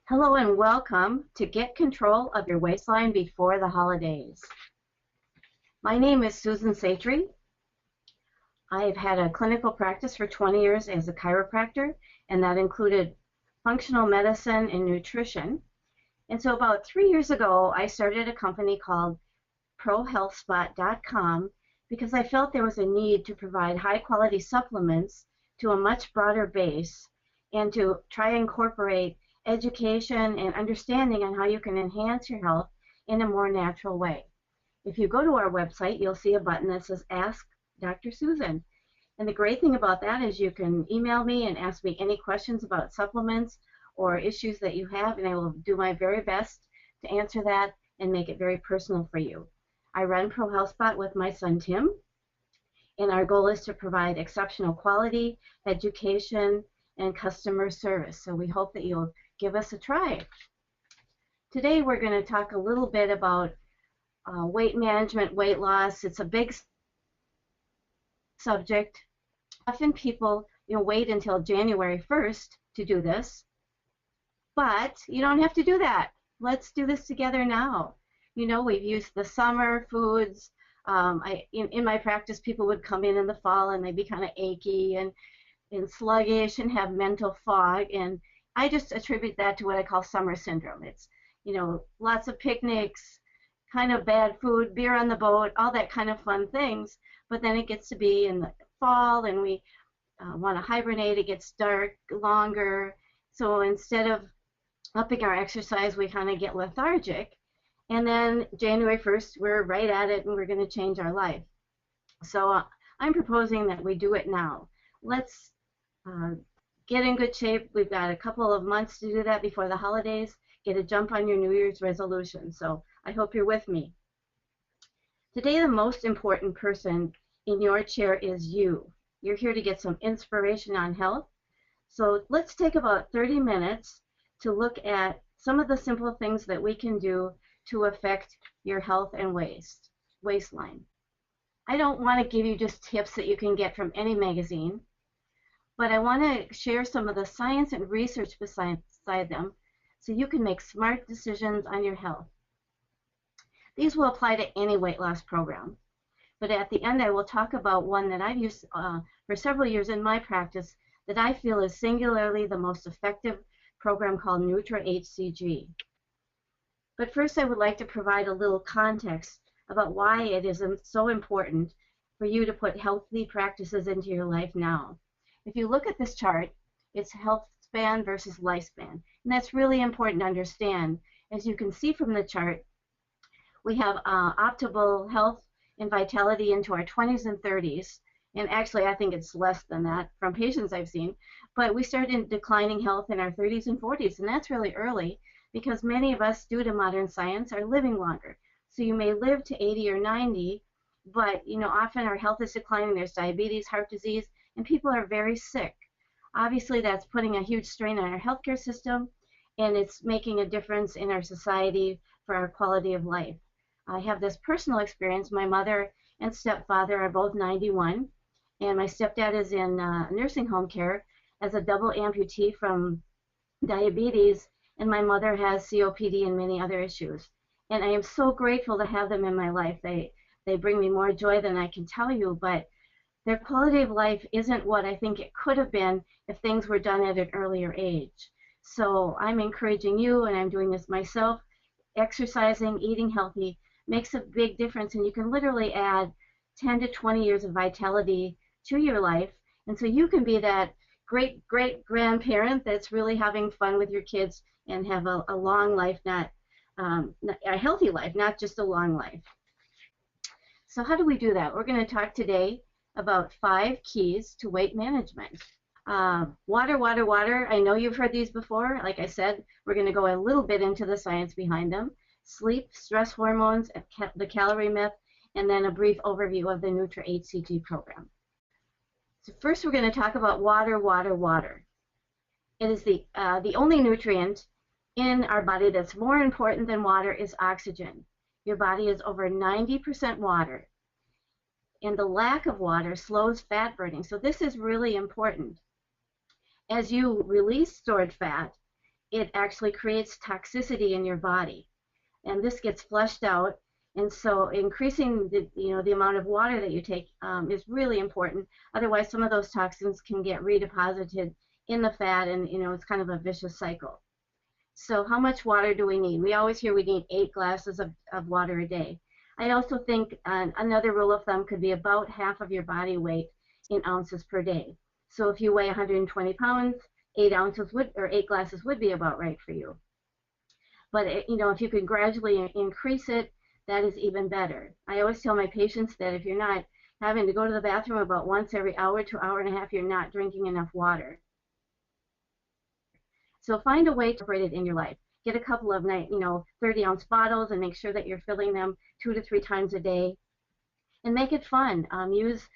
Hello and welcome to Get Control of Your Waistline Before the Holidays. My name is Susan Satry. I've had a clinical practice for 20 years as a chiropractor, and that included functional medicine and nutrition. And so about 3 years ago, I started a company called ProHealthSpot.com because I felt there was a need to provide high-quality supplements to a much broader base and to try and incorporate education and understanding on how you can enhance your health in a more natural way. If you go to our website, you'll see a button that says Ask Dr. Susan. And the great thing about that is you can email me and ask me any questions about supplements or issues that you have, and I will do my very best to answer that and make it very personal for you. I run Pro Health Spot with my son Tim, and our goal is to provide exceptional quality, education, and customer service. So we hope that you'll give us a try. Today we're going to talk a little bit about weight management, weight loss. It's a big subject. Often people wait until January 1st to do this, but you don't have to do that. Let's do this together now. We've used the summer foods. In my practice, people would come in the fall and they'd be kind of achy and sluggish and have mental fog, and I just attribute that to what I call summer syndrome. It's, lots of picnics, kind of bad food, beer on the boat, all that kind of fun things, but then it gets to be in the fall and we want to hibernate. It gets dark longer, so instead of upping our exercise, we kind of get lethargic, and then January 1st, we're right at it and we're going to change our life. So I'm proposing that we do it now. Let's get in good shape. We've got a couple of months to do that before the holidays. Get a jump on your New Year's resolution. So I hope you're with me. Today, the most important person in your chair is you. You're here to get some inspiration on health. So let's take about 30 minutes to look at some of the simple things that we can do to affect your health and waistline. I don't want to give you just tips that you can get from any magazine, but I want to share some of the science and research beside them so you can make smart decisions on your health. These will apply to any weight loss program, but at the end I will talk about one that I've used for several years in my practice that I feel is singularly the most effective program, called Nutra-HCG. But first I would like to provide a little context about why it is so important for you to put healthy practices into your life now. If you look at this chart, it's health span versus lifespan, and that's really important to understand. As you can see from the chart, we have optimal health and vitality into our 20s and 30s, and actually I think it's less than that from patients I've seen, but we start in declining health in our 30s and 40s, and that's really early because many of us, due to modern science, are living longer. So you may live to 80 or 90, but often our health is declining. There's diabetes, heart disease, and people are very sick. Obviously, that's putting a huge strain on our healthcare system, and it's making a difference in our society for our quality of life. I have this personal experience. My mother and stepfather are both 91, and my stepdad is in nursing home care as a double amputee from diabetes, and my mother has COPD and many other issues. And I am so grateful to have them in my life. They bring me more joy than I can tell you, but their quality of life isn't what I think it could have been if things were done at an earlier age. So I'm encouraging you, and I'm doing this myself. Exercising, eating healthy makes a big difference, and you can literally add 10 to 20 years of vitality to your life. And so you can be that great-great-grandparent that's really having fun with your kids and have a long life, not a healthy life, not just a long life. So how do we do that? We're going to talk today about 5 keys to weight management. Water, water, water. I know you've heard these before. Like I said, we're going to go a little bit into the science behind them. Sleep, stress hormones, the calorie myth, and then a brief overview of the Nutra-HCG program. So first we're going to talk about water, water, water. It is the only nutrient in our body that's more important than water is oxygen. Your body is over 90% water, and the lack of water slows fat burning. So this is really important. As you release stored fat, it actually creates toxicity in your body, and this gets flushed out. And so increasing the amount of water that you take is really important. Otherwise, some of those toxins can get redeposited in the fat, and it's kind of a vicious cycle. So how much water do we need? We always hear we need 8 glasses of water a day. I also think another rule of thumb could be about half of your body weight in ounces per day. So if you weigh 120 pounds, 8 ounces or 8 glasses would be about right for you. But if you could gradually increase it, that is even better. I always tell my patients that if you're not having to go to the bathroom about once every hour to hour and a half, you're not drinking enough water. So find a way to incorporate it in your life. Get a couple of 30-ounce bottles and make sure that you're filling them 2 to 3 times a day. And make it fun. Use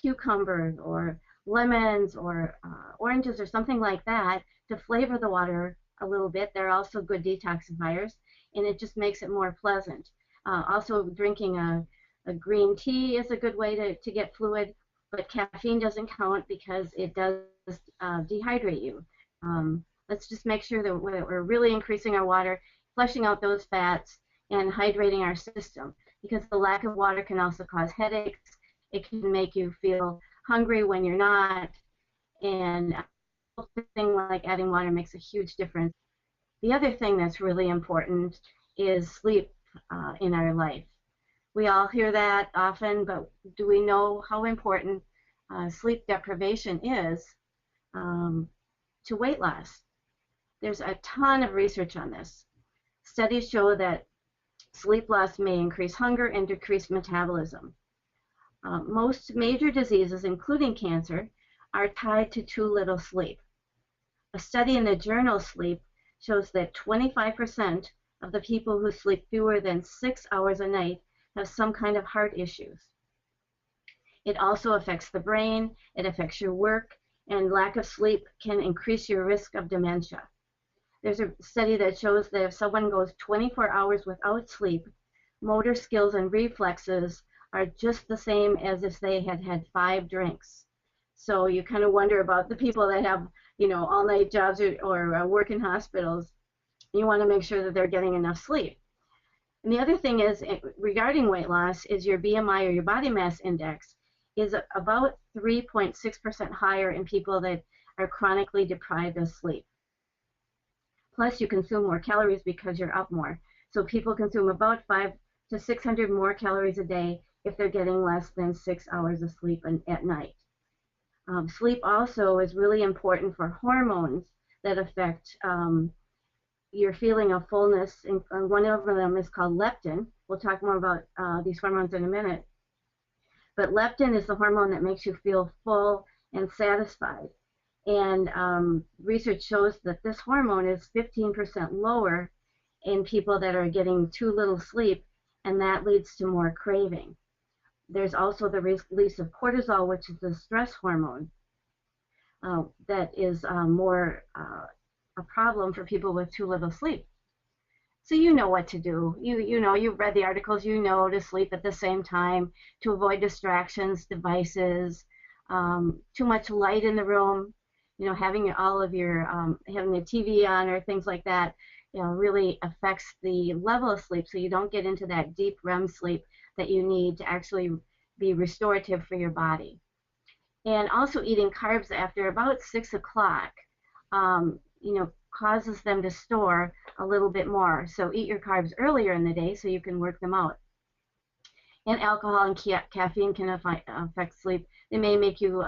cucumbers or lemons or oranges or something like that to flavor the water a little bit. They're also good detoxifiers, and it just makes it more pleasant. Also, drinking a green tea is a good way to get fluid, but caffeine doesn't count because it does dehydrate you. Let's just make sure that we're really increasing our water, flushing out those fats, and hydrating our system, because the lack of water can also cause headaches. It can make you feel hungry when you're not, and a thing like adding water makes a huge difference. The other thing that's really important is sleep in our life. We all hear that often, but do we know how important sleep deprivation is to weight loss? There's a ton of research on this. Studies show that sleep loss may increase hunger and decrease metabolism. Most major diseases, including cancer, are tied to too little sleep. A study in the journal Sleep shows that 25% of the people who sleep fewer than 6 hours a night have some kind of heart issues. It also affects the brain, it affects your work, and lack of sleep can increase your risk of dementia. There's a study that shows that if someone goes 24 hours without sleep, motor skills and reflexes are just the same as if they had had 5 drinks. So you kind of wonder about the people that have, all-night jobs or work in hospitals. You want to make sure that they're getting enough sleep. And the other thing is, regarding weight loss, is your BMI or your body mass index is about 3.6% higher in people that are chronically deprived of sleep. Plus, you consume more calories because you're up more. So people consume about 500 to 600 more calories a day if they're getting less than 6 hours of sleep at night. Sleep also is really important for hormones that affect your feeling of fullness, and one of them is called leptin. We'll talk more about these hormones in a minute. But leptin is the hormone that makes you feel full and satisfied. And research shows that this hormone is 15% lower in people that are getting too little sleep, and that leads to more craving. There's also the release of cortisol, which is a stress hormone that is more a problem for people with too little sleep. So you know what to do. You've read the articles, to sleep at the same time, to avoid distractions, devices, too much light in the room, having having the TV on or things like that, really affects the level of sleep, so you don't get into that deep REM sleep that you need to actually be restorative for your body. And also eating carbs after about 6 o'clock, causes them to store a little bit more. So eat your carbs earlier in the day so you can work them out. And alcohol and caffeine can affect sleep. They may make you,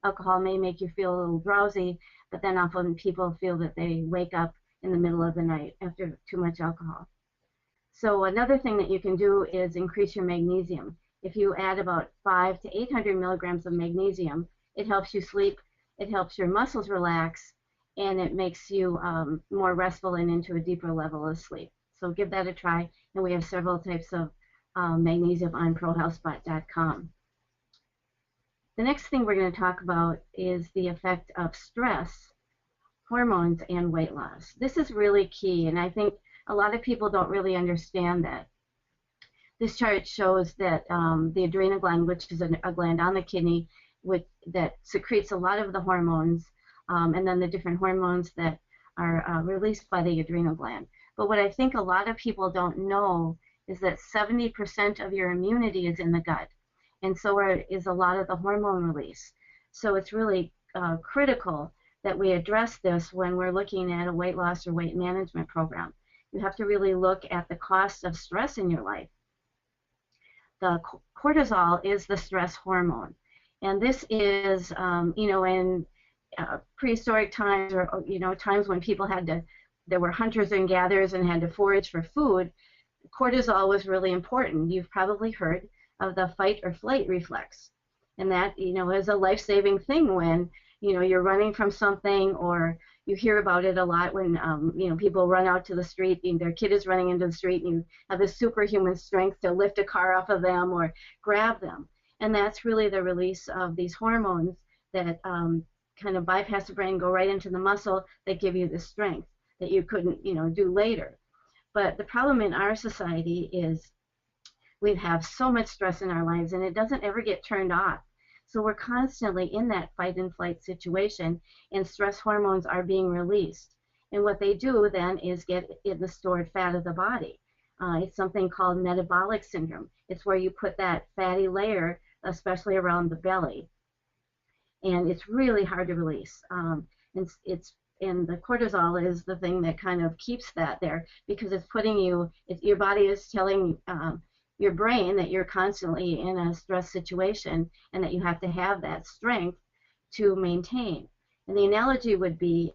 alcohol may make you feel a little drowsy, but then often people feel that they wake up in the middle of the night after too much alcohol. So another thing that you can do is increase your magnesium. If you add about 500 to 800 milligrams of magnesium, it helps you sleep, it helps your muscles relax, and it makes you more restful and into a deeper level of sleep. So give that a try, and we have several types of magnesium on ProHealthSpot.com. The next thing we're going to talk about is the effect of stress, hormones, and weight loss. This is really key, and I think a lot of people don't really understand that. This chart shows that the adrenal gland, which is a gland on the kidney that secretes a lot of the hormones, and then the different hormones that are released by the adrenal gland. But what I think a lot of people don't know is that 70% of your immunity is in the gut, and so is a lot of the hormone release. So it's really critical that we address this when we're looking at a weight loss or weight management program. You have to really look at the cost of stress in your life. The cortisol is the stress hormone, and this is, in prehistoric times, or times when people there were hunters and gatherers and had to forage for food. Cortisol was really important. You've probably heard of the fight or flight reflex, and that is a life-saving thing when you're running from something, or you hear about it a lot when people run out to the street, their kid is running into the street, and you have this superhuman strength to lift a car off of them or grab them. And that's really the release of these hormones that kind of bypass the brain, go right into the muscle, that give you the strength that you couldn't do later. But the problem in our society is we have so much stress in our lives, and it doesn't ever get turned off. So we're constantly in that fight and flight situation, and stress hormones are being released. And what they do then is get in the stored fat of the body. It's something called metabolic syndrome. It's where you put that fatty layer, especially around the belly. And it's really hard to release. And the cortisol is the thing that kind of keeps that there, because it's putting your body is telling your brain that you're constantly in a stress situation and that you have to have that strength to maintain. And the analogy would be,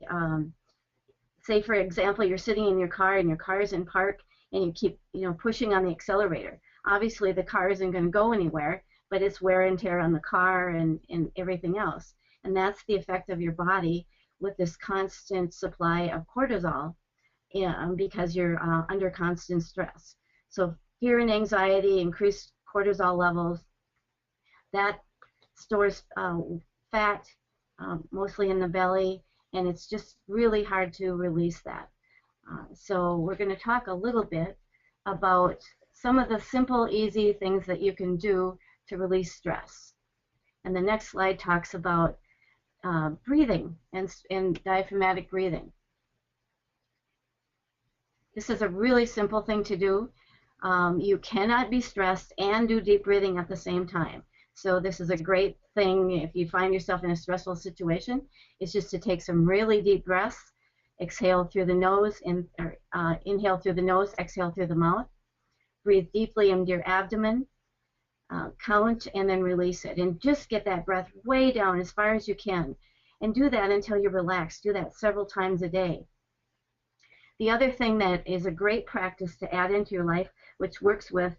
say for example, you're sitting in your car and your car is in park, and you keep pushing on the accelerator. Obviously the car isn't going to go anywhere, but it's wear and tear on the car and everything else. And that's the effect of your body with this constant supply of cortisol, because you're under constant stress. So fear and anxiety, increased cortisol levels, that stores fat, mostly in the belly, and it's just really hard to release that. So we're going to talk a little bit about some of the simple, easy things that you can do to release stress. And the next slide talks about breathing and diaphragmatic breathing. This is a really simple thing to do. You cannot be stressed and do deep breathing at the same time. So this is a great thing if you find yourself in a stressful situation. It's just to take some really deep breaths, exhale through the nose, inhale through the nose, exhale through the mouth. Breathe deeply into your abdomen, count, and then release it. And just get that breath way down as far as you can. And do that until you're relaxed. Do that several times a day. The other thing that is a great practice to add into your life, which works with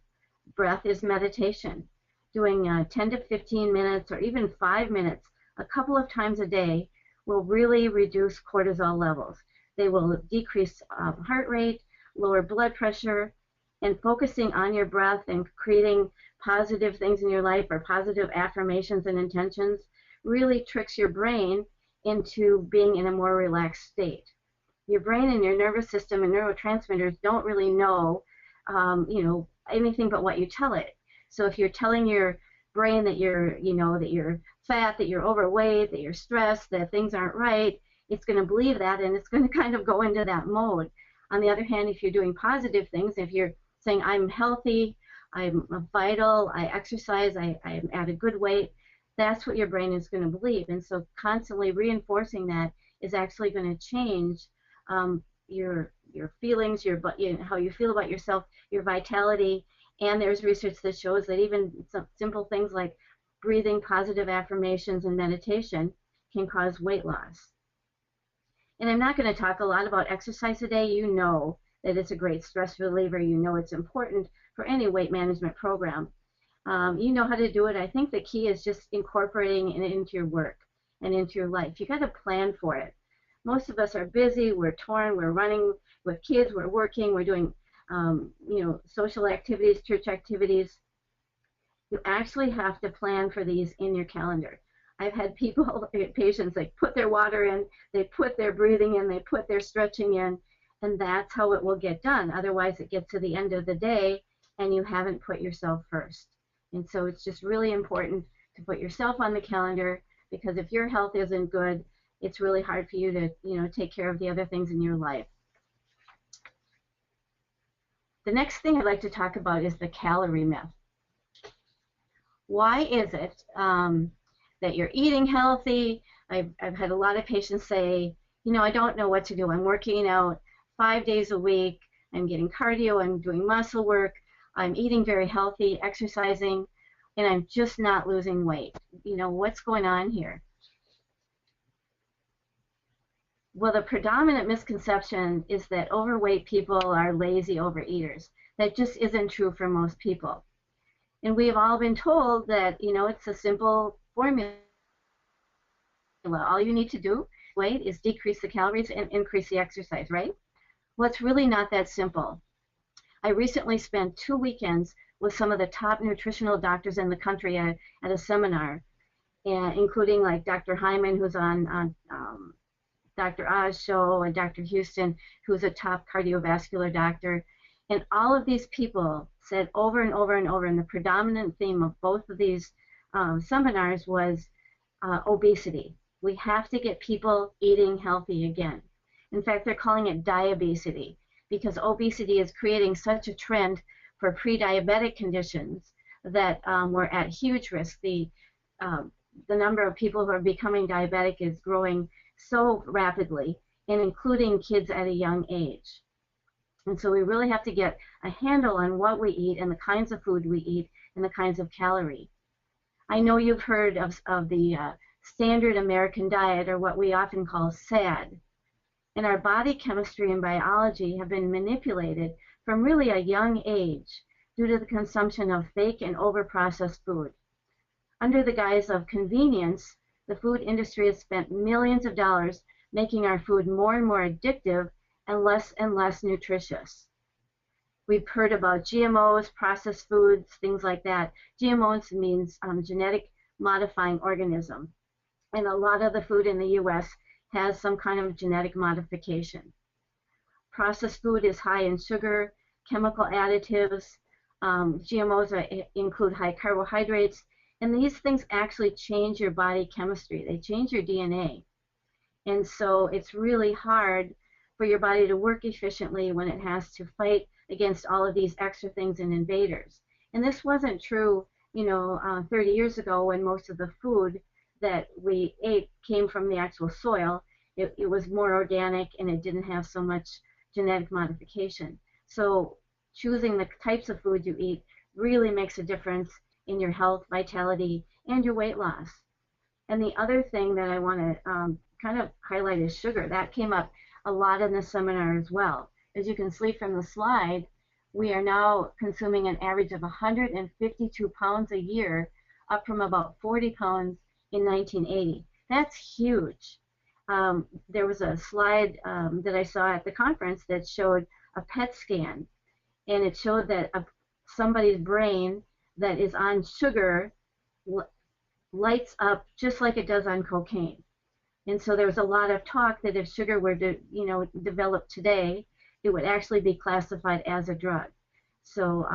breath, is meditation. Doing 10 to 15 minutes or even 5 minutes a couple of times a day will really reduce cortisol levels. They will decrease heart rate, lower blood pressure, and focusing on your breath and creating positive things in your life, or positive affirmations and intentions, really tricks your brain into being in a more relaxed state. Your brain and your nervous system and neurotransmitters don't really know, anything but what you tell it. So if you're telling your brain that you're fat, that you're overweight, that you're stressed, that things aren't right, it's going to believe that, and it's going to kind of go into that mode. On the other hand, if you're doing positive things, if you're saying, I'm healthy, I'm vital, I exercise, I'm at a good weight, that's what your brain is going to believe. And so constantly reinforcing that is actually going to change your feelings, how you feel about yourself, your vitality. And there's research that shows that even some simple things like breathing, positive affirmations, and meditation can cause weight loss. And I'm not going to talk a lot about exercise today. You know that it's a great stress reliever. You know it's important for any weight management program. You know how to do it. I think the key is just incorporating it into your work and into your life. You got to plan for it. Most of us are busy. We're torn. We're running with kids. We're working. We're doing social activities, church activities. You actually have to plan for these in your calendar. I've had patients, they put their water in, they put their breathing in, they put their stretching in, and that's how it will get done. Otherwise, it gets to the end of the day, and you haven't put yourself first. And so it's just really important to put yourself on the calendar, because if your health isn't good, it's really hard for you to, take care of the other things in your life. The next thing I'd like to talk about is the calorie myth. Why is it that you're eating healthy? I've had a lot of patients say, I don't know what to do. I'm working out 5 days a week. I'm getting cardio. I'm doing muscle work. I'm eating very healthy, exercising, and I'm just not losing weight. What's going on here? Well, the predominant misconception is that overweight people are lazy overeaters. That just isn't true for most people. And we have all been told that, it's a simple formula. All you need to do, is decrease the calories and increase the exercise, right? Well, it's really not that simple. I recently spent 2 weekends with some of the top nutritional doctors in the country at a seminar, including like Dr. Hyman, who's on Dr. Oz show, and Dr. Houston, who's a top cardiovascular doctor. And all of these people said over and over and over, and the predominant theme of both of these seminars was obesity. We have to get people eating healthy again. In fact, they're calling it diabesity, because obesity is creating such a trend for pre-diabetic conditions that we're at huge risk. The number of people who are becoming diabetic is growing so rapidly, and including kids at a young age. And so we really have to get a handle on what we eat and the kinds of food we eat and the kinds of calorie. I know you've heard of the standard American diet, or what we often call SAD. And our body chemistry and biology have been manipulated from really a young age due to the consumption of fake and over-processed food. Under the guise of convenience, the food industry has spent millions of dollars making our food more and more addictive and less nutritious. We've heard about GMOs, processed foods, things like that. GMOs means genetic modifying organism. And a lot of the food in the U.S. has some kind of genetic modification. Processed food is high in sugar, chemical additives. GMOs include high carbohydrates. And these things actually change your body chemistry. They change your DNA. And so it's really hard for your body to work efficiently when it has to fight against all of these extra things and invaders. And this wasn't true, 30 years ago, when most of the food that we ate came from the actual soil. It was more organic, and it didn't have so much genetic modification. So choosing the types of food you eat really makes a difference in your health, vitality, and your weight loss. And the other thing that I want to kind of highlight is sugar. That came up a lot in the seminar as well. As you can see from the slide, we are now consuming an average of 152 pounds a year, up from about 40 pounds in 1980. That's huge. There was a slide that I saw at the conference that showed a PET scan, and it showed that somebody's brain that is on sugar lights up just like it does on cocaine. And so there was a lot of talk that if sugar were to, develop today, it would actually be classified as a drug. So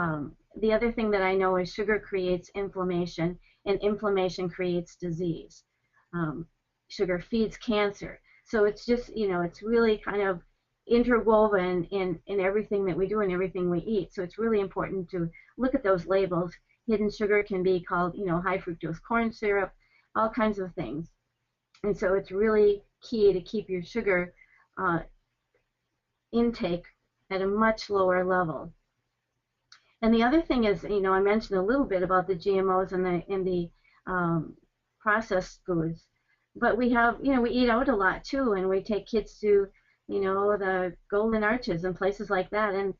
the other thing that I know is sugar creates inflammation, and inflammation creates disease. Sugar feeds cancer. So it's just, it's really kind of interwoven in everything that we do and everything we eat. So it's really important to look at those labels. Hidden sugar can be called, high fructose corn syrup, all kinds of things. And so it's really key to keep your sugar intake at a much lower level. And the other thing is, I mentioned a little bit about the GMOs and the processed foods, but we have, we eat out a lot too, and we take kids to, the Golden Arches and places like that, and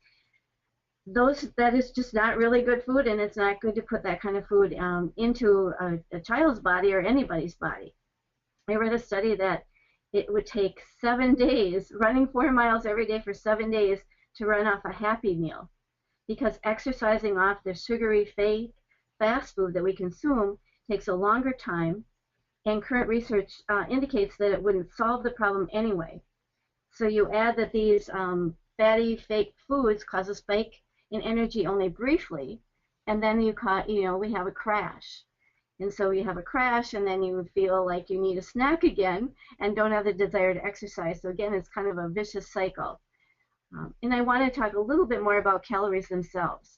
that is just not really good food, and it's not good to put that kind of food into a child's body or anybody's body. I read a study that it would take 7 days, running 4 miles every day for 7 days, to run off a Happy Meal, because exercising off the sugary fake fast food that we consume takes a longer time, and current research indicates that it wouldn't solve the problem anyway. So you add that these fatty fake foods cause a spike in energy only briefly, and then we have a crash. And so you have a crash, and then you feel like you need a snack again and don't have the desire to exercise. So again, it's kind of a vicious cycle. And I want to talk a little bit more about calories themselves.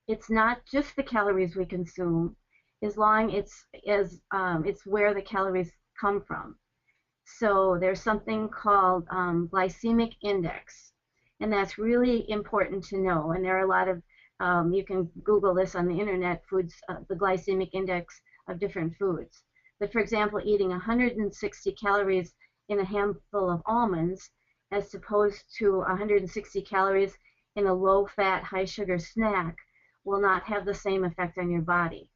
It's not just the calories we consume, as long as it's where the calories come from. So there's something called glycemic index, and that's really important to know. And there are a lot of you can Google this on the internet, foods, the glycemic index of different foods. But for example, eating 160 calories in a handful of almonds as opposed to 160 calories in a low-fat, high-sugar snack will not have the same effect on your body.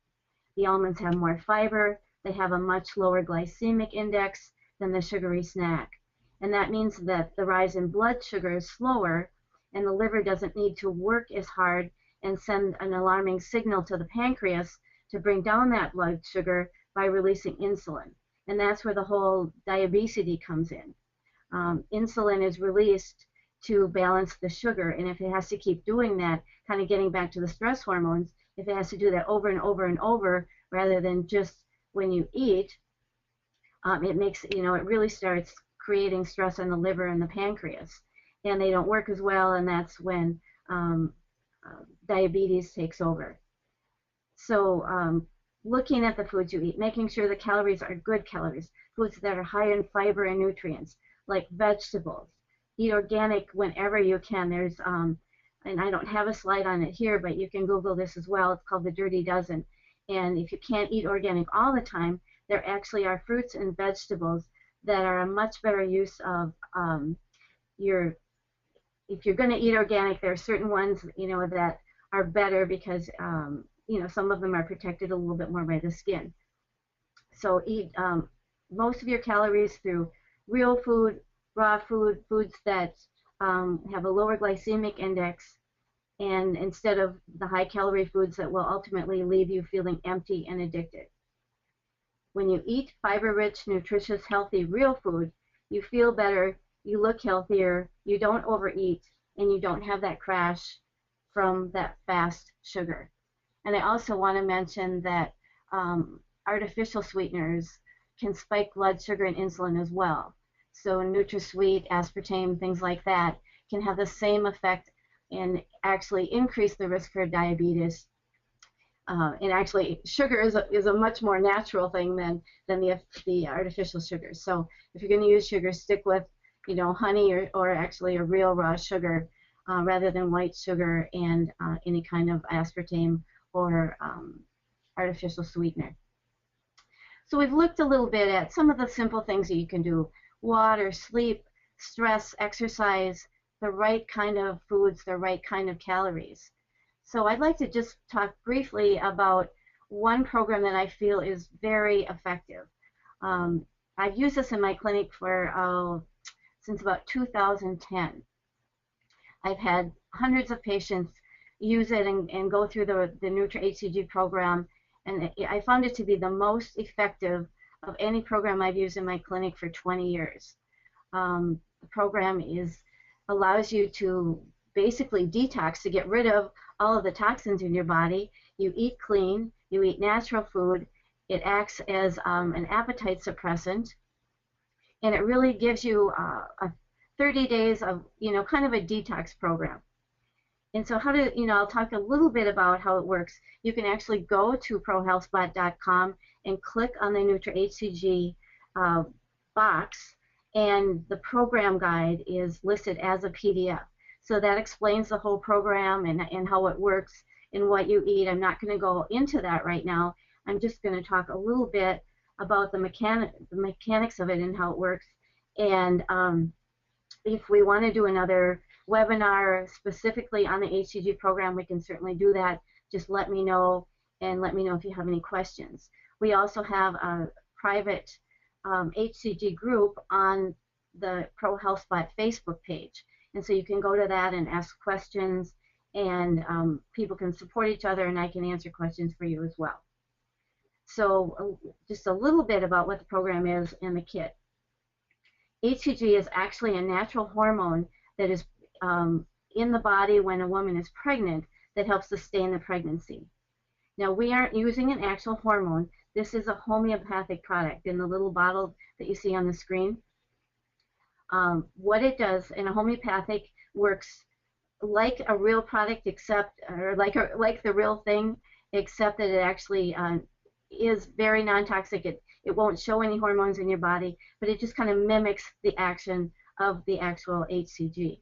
The almonds have more fiber, they have a much lower glycemic index than the sugary snack. And that means that the rise in blood sugar is slower, and the liver doesn't need to work as hard and send an alarming signal to the pancreas to bring down that blood sugar by releasing insulin. And that's where the whole diabetes comes in. Insulin is released to balance the sugar, and if it has to keep doing that, kind of getting back to the stress hormones, if it has to do that over and over and over rather than just when you eat, it makes, it really starts creating stress on the liver and the pancreas, and they don't work as well, and that's when diabetes takes over. So looking at the foods you eat, making sure the calories are good calories, foods that are high in fiber and nutrients, like vegetables. Eat organic whenever you can. There's, and I don't have a slide on it here, but you can Google this as well. It's called the Dirty Dozen. And if you can't eat organic all the time, there actually are fruits and vegetables that are a much better use of if you're going to eat organic, there are certain ones, that are better because, some of them are protected a little bit more by the skin. So eat most of your calories through real food, raw food, foods that have a lower glycemic index, and instead of the high-calorie foods that will ultimately leave you feeling empty and addicted. When you eat fiber-rich, nutritious, healthy, real food, you feel better, you look healthier, you don't overeat, and you don't have that crash from that fast sugar. And I also want to mention that artificial sweeteners can spike blood sugar and insulin as well. So NutraSweet, aspartame, things like that can have the same effect and actually increase the risk for diabetes. And actually, sugar is a much more natural thing than the artificial sugars. So if you're going to use sugar, stick with honey or actually a real raw sugar rather than white sugar and any kind of aspartame or artificial sweetener. So we've looked a little bit at some of the simple things that you can do: water, sleep, stress, exercise, the right kind of foods, the right kind of calories. So I'd like to just talk briefly about one program that I feel is very effective. I've used this in my clinic for since about 2010. I've had hundreds of patients use it and go through the Nutra-HCG program, and I found it to be the most effective of any program I've used in my clinic for 20 years. The program allows you to basically detox, to get rid of all of the toxins in your body. You eat clean, you eat natural food. It acts as an appetite suppressant, and it really gives you 30 days of, kind of a detox program. And so I'll talk a little bit about how it works. You can actually go to prohealthspot.com and click on the Nutra-HCG box, and the program guide is listed as a PDF. So that explains the whole program and how it works and what you eat. I'm not going to go into that right now. I'm just going to talk a little bit about the mechanics of it and how it works. And if we want to do another webinar specifically on the HCG program, we can certainly do that. Just let me know, and let me know if you have any questions. We also have a private HCG group on the Pro Health Spot Facebook page, and so you can go to that and ask questions, and people can support each other, and I can answer questions for you as well. So just a little bit about what the program is and the kit. HCG is actually a natural hormone that is in the body when a woman is pregnant that helps sustain the pregnancy. Now, we aren't using an actual hormone. This is a homeopathic product in the little bottle that you see on the screen. What it does, and a homeopathic works like a real product, except, or like the real thing, except that it actually is very non-toxic. It won't show any hormones in your body, but it just kind of mimics the action of the actual HCG.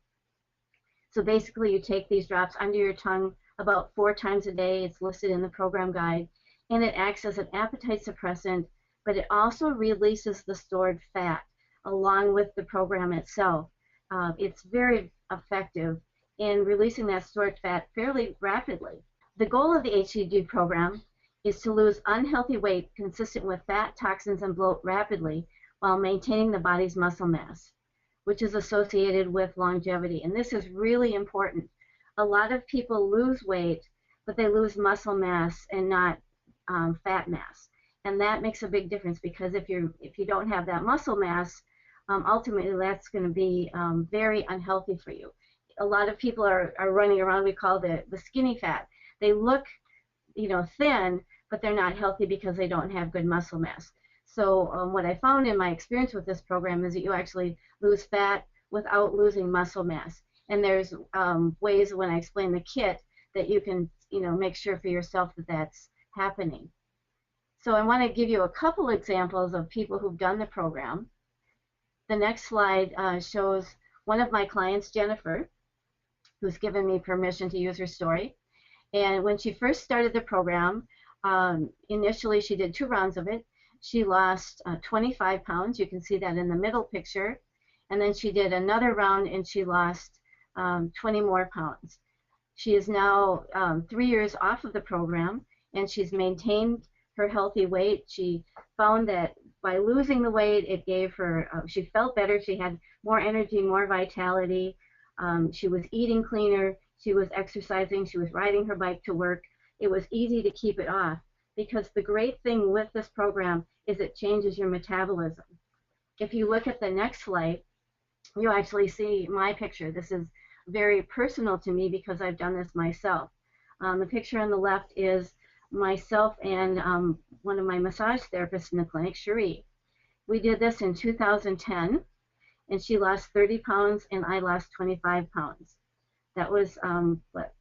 So basically, you take these drops under your tongue about 4 times a day. It's listed in the program guide, and it acts as an appetite suppressant, but it also releases the stored fat along with the program itself. It's very effective in releasing that stored fat fairly rapidly. The goal of the HCG program is to lose unhealthy weight consistent with fat, toxins, and bloat rapidly while maintaining the body's muscle mass, which is associated with longevity. And this is really important. A lot of people lose weight, but they lose muscle mass and not fat mass. And that makes a big difference, because if you don't have that muscle mass, ultimately that's going to be very unhealthy for you. A lot of people are running around, we call the skinny fat. They look, thin, but they're not healthy because they don't have good muscle mass. So what I found in my experience with this program is that you actually lose fat without losing muscle mass. And there's ways, when I explain the kit, that you can make sure for yourself that that's happening. So I want to give you a couple examples of people who've done the program. The next slide shows one of my clients, Jennifer, who's given me permission to use her story. And when she first started the program, initially she did 2 rounds of it. She lost 25 pounds. You can see that in the middle picture. And then she did another round and she lost 20 more pounds. She is now 3 years off of the program, and she's maintained her healthy weight. She found that by losing the weight, it gave her, she felt better. She had more energy, more vitality. She was eating cleaner. She was exercising. She was riding her bike to work. It was easy to keep it off, because the great thing with this program is it changes your metabolism. If you look at the next slide, you actually see my picture. This is very personal to me because I've done this myself. The picture on the left is myself and one of my massage therapists in the clinic, Cherie. We did this in 2010, and she lost 30 pounds and I lost 25 pounds. That was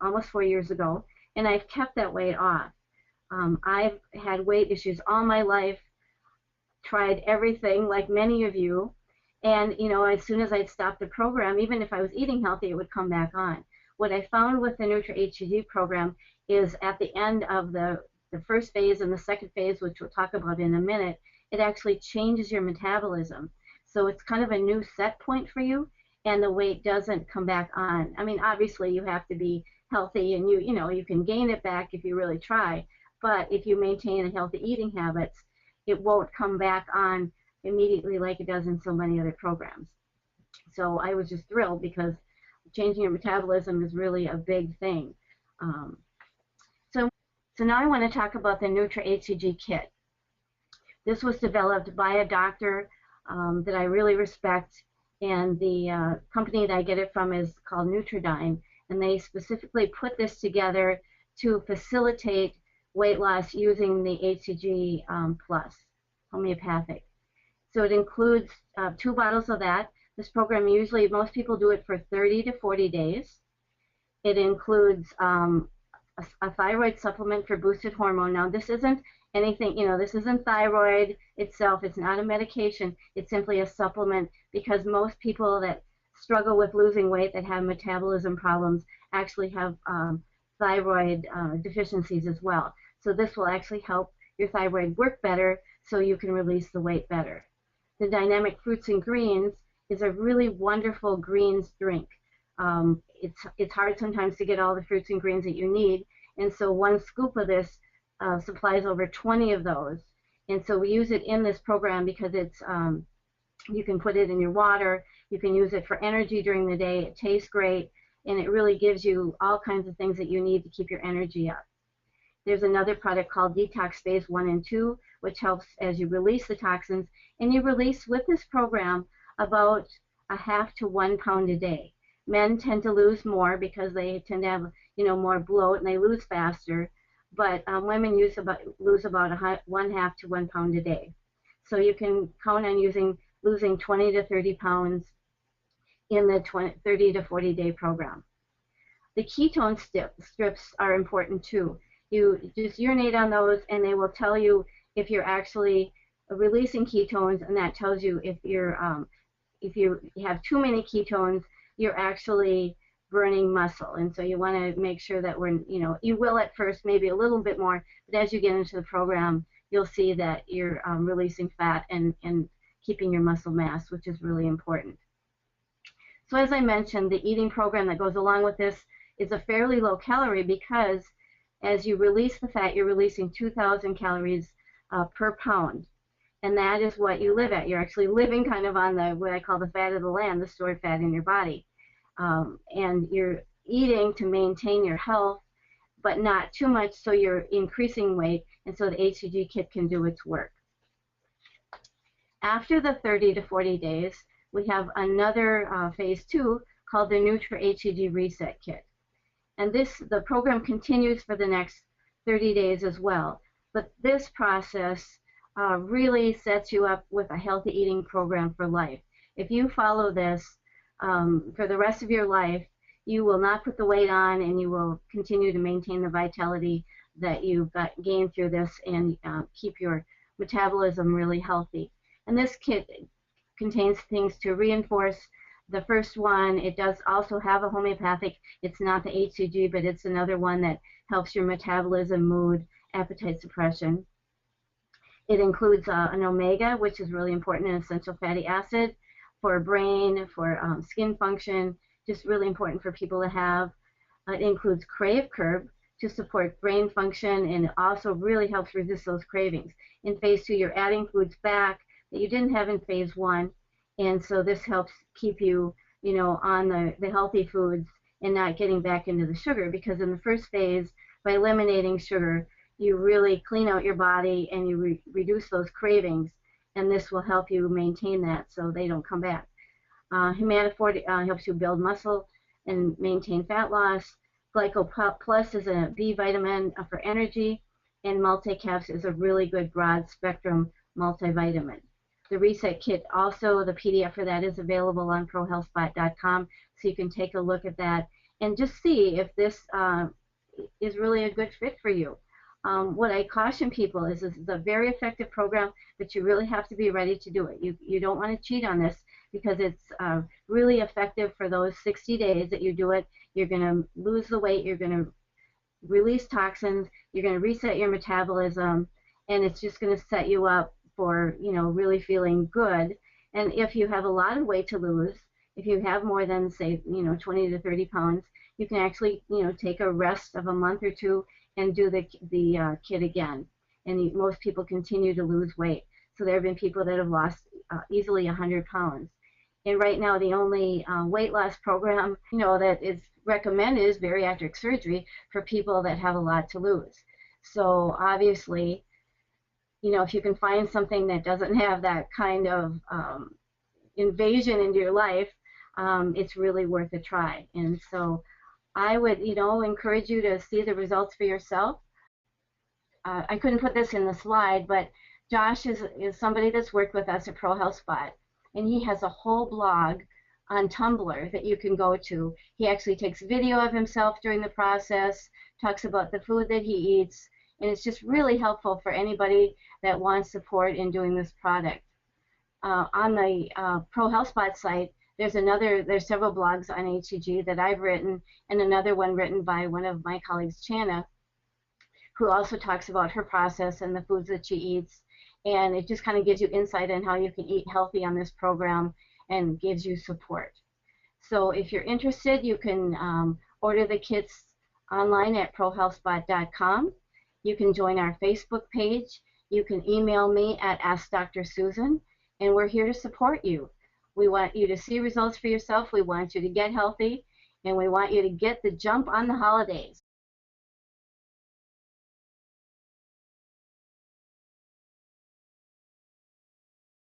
almost 4 years ago, and I've kept that weight off. I've had weight issues all my life, tried everything like many of you, and as soon as I'd stop the program, even if I was eating healthy, it would come back on. What I found with the Nutra-HCG program is at the end of the first phase and the second phase, which we'll talk about in a minute, it actually changes your metabolism. So it's kind of a new set point for you, and the weight doesn't come back on. I mean, obviously you have to be healthy, and you can gain it back if you really try, but if you maintain healthy eating habits, it won't come back on immediately like it does in so many other programs. So I was just thrilled, because changing your metabolism is really a big thing. So now I want to talk about the Nutra-HCG kit. This was developed by a doctor that I really respect, and the company that I get it from is called Nutridyne, and they specifically put this together to facilitate weight loss using the HCG plus, homeopathic. So it includes 2 bottles of that. This program, usually most people do it for 30 to 40 days. It includes a thyroid supplement for boosted hormone. Now, this isn't anything, this isn't thyroid itself. It's not a medication. It's simply a supplement, because most people that struggle with losing weight, that have metabolism problems, actually have thyroid deficiencies as well. So this will actually help your thyroid work better so you can release the weight better. The Dynamic Fruits and Greens is a really wonderful greens drink. It's hard sometimes to get all the fruits and greens that you need, and so 1 scoop of this supplies over 20 of those. And so we use it in this program because it's you can put it in your water, you can use it for energy during the day, it tastes great, and it really gives you all kinds of things that you need to keep your energy up. There's another product called Detox Phase 1 and 2, which helps as you release the toxins, and you release with this program about a half to 1 pound a day. Men tend to lose more because they tend to have more bloat and they lose faster, but women lose about 1/2 to 1 pound a day. So you can count on losing 20 to 30 pounds in the 30 to 40 day program. The ketone strips are important too. You just urinate on those and they will tell you if you're actually releasing ketones, and that tells you if you have too many ketones, you're actually burning muscle. And so you want to make sure that you will at first, maybe a little bit more, but as you get into the program, you'll see that you're releasing fat and keeping your muscle mass, which is really important. So as I mentioned, the eating program that goes along with this is a fairly low calorie, because as you release the fat, you're releasing 2,000 calories per pound. And that is what you live at. You're actually living kind of on what I call the fat of the land, the stored fat in your body. And you're eating to maintain your health, but not too much so you're increasing weight, and so the HCG kit can do its work. After the 30 to 40 days, we have another phase 2 called the Nutra-HCG Reset Kit. And the program continues for the next 30 days as well. But this process really sets you up with a healthy eating program for life. If you follow this for the rest of your life, you will not put the weight on, and you will continue to maintain the vitality that you've gained through this, and keep your metabolism really healthy. And this kit contains things to reinforce. The first one, it does also have a homeopathic. It's not the HCG, but it's another one that helps your metabolism, mood, appetite suppression. It includes an omega, which is really important, an essential fatty acid for brain, for skin function, just really important for people to have. It includes Crave Curb to support brain function, and it also really helps resist those cravings. In phase 2, you're adding foods back that you didn't have in phase 1, and so this helps keep you, on the healthy foods and not getting back into the sugar, because in the first phase, by eliminating sugar, you really clean out your body and you reduce those cravings, and this will help you maintain that so they don't come back. Humanifor helps you build muscle and maintain fat loss. Glyco Plus is a B vitamin for energy, and Multicaps is a really good broad spectrum multivitamin. The Reset Kit also, the PDF for that is available on ProHealthSpot.com, so you can take a look at that and just see if this is really a good fit for you. What I caution people is this is a very effective program, but you really have to be ready to do it. You don't want to cheat on this, because it's really effective for those 60 days that you do it. You're going to lose the weight, you're going to release toxins, you're going to reset your metabolism, and it's just going to set you up for really feeling good. And if you have a lot of weight to lose, if you have more than, say, 20 to 30 pounds, you can actually take a rest of a month or two and do the kit again. And most people continue to lose weight. So there have been people that have lost easily 100 pounds. And right now, the only weight loss program that is recommended is bariatric surgery for people that have a lot to lose. So obviously, if you can find something that doesn't have that kind of invasion into your life, it's really worth a try. And so I would, encourage you to see the results for yourself. I couldn't put this in the slide, but Josh is somebody that's worked with us at ProHealthSpot, and he has a whole blog on Tumblr that you can go to. He actually takes video of himself during the process, talks about the food that he eats, and it's just really helpful for anybody that wants support in doing this product. On the ProHealthSpot site, there's several blogs on HCG that I've written, and another one written by one of my colleagues, Chana, who also talks about her process and the foods that she eats. And it just kind of gives you insight on how you can eat healthy on this program and gives you support. So if you're interested, you can order the kits online at ProHealthSpot.com. You can join our Facebook page. You can email me at AskDrSusan, and we're here to support you. We want you to see results for yourself. We want you to get healthy, and we want you to get the jump on the holidays.